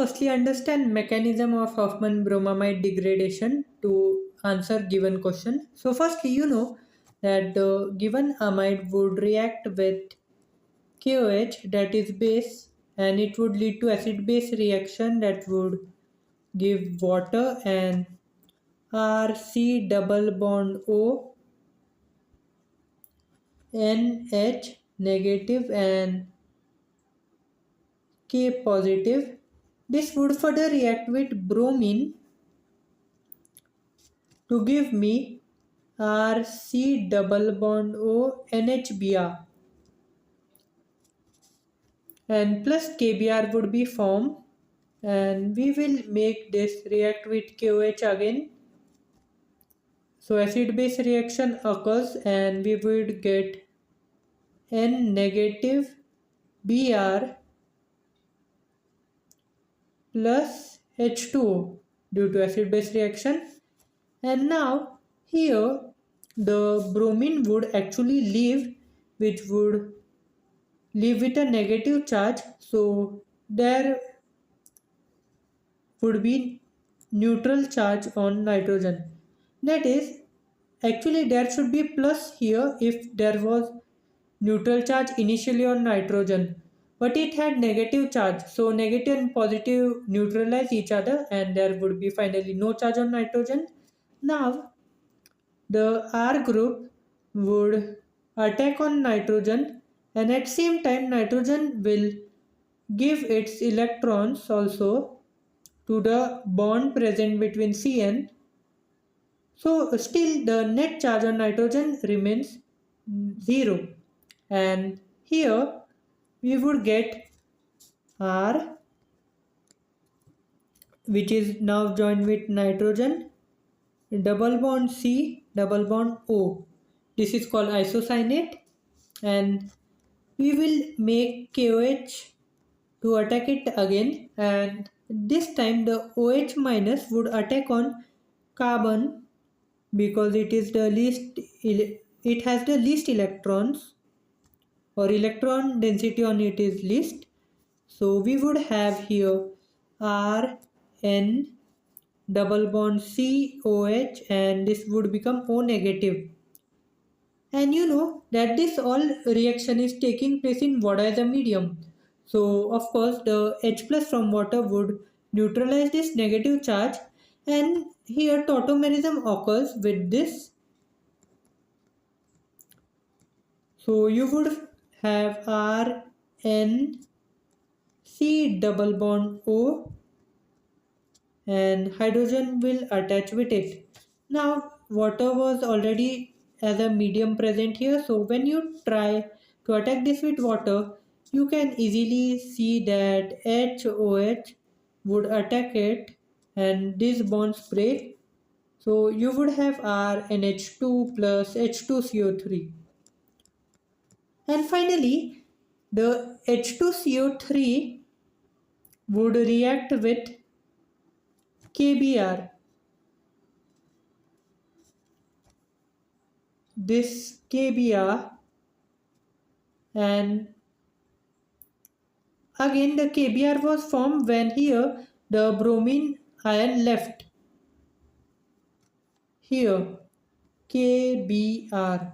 firstly understand mechanism of Hofmann bromamide degradation to answer given question. So firstly, you know that the given amide would react with KOH, that is base, and it would lead to acid base reaction that would give water, and RC double bond O NH negative and K positive. This would further react with bromine to give me RC double bond O NHBr, and plus KBr would be formed, and we will make this react with KOH again. So acid base reaction occurs and we would get N negative Br plus H2O due to acid base reaction. And now here the bromine would actually leave, which would leave with a negative charge, so there would be neutral charge on nitrogen. That is, actually there should be plus here if there was neutral charge initially on nitrogen, but it had negative charge, so negative and positive neutralize each other and there would be finally no charge on nitrogen. Now the R group would attack on nitrogen, and at same time nitrogen will give its electrons also to the bond present between Cn. So still the net charge on nitrogen remains 0, and here we would get R, which is now joined with nitrogen, double bond C, double bond O. This is called isocyanate, and we will make KOH to attack it again, and this time the OH minus would attack on carbon because it is the least it has the least electrons, or electron density on it is least. So we would have here R N double bond C OH, and this would become O negative. And you know that this all reaction is taking place in water as a medium. So of course the H plus from water would neutralize this negative charge, and here tautomerism occurs with this. So you would have R N C double bond O, and hydrogen will attach with it. Now water was already as a medium present here, so when you try to attack this with water, you can easily see that HOH would attack it and these bonds break. So you would have RNH2 plus H2CO3. And finally, the H2CO3 would react with KBr. This KBr, and again the KBr was formed when here the bromine ion left. Here KBr.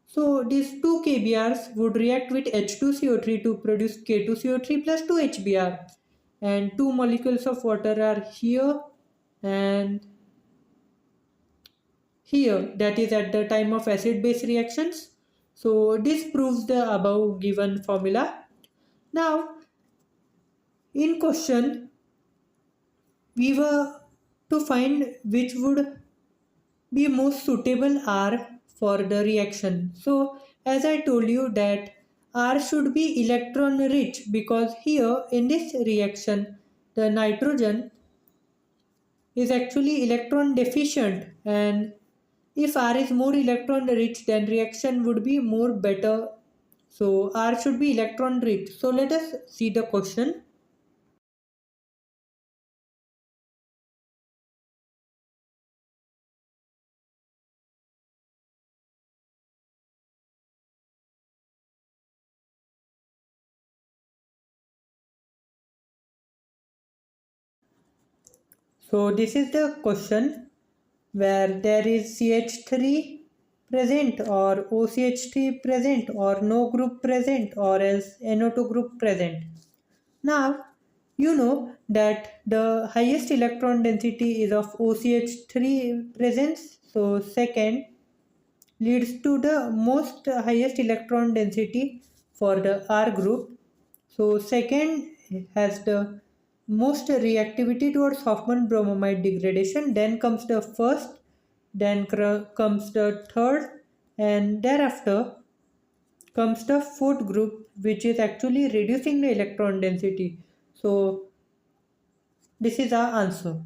So these two KBRs would react with H2CO3 to produce K2CO3 plus 2HBr, and two molecules of water are here and here, that is at the time of acid base reactions. So this proves the above given formula. Now in question we were to find which would be most suitable R for the reaction. So as I told you that R should be electron rich, because here in this reaction the nitrogen is actually electron deficient, and if R is more electron rich then reaction would be more better. So R should be electron rich. So let us see the question. So this is the question where there is CH3 present or OCH3 present or no group present or else NO2 group present. Now you know that the highest electron density is of OCH3 presence. So second leads to the most highest electron density for the R group. So second has the most reactivity towards Hofmann bromamide degradation. Then comes the first, then comes the third, and thereafter comes the fourth group, which is actually reducing the electron density. So this is our answer.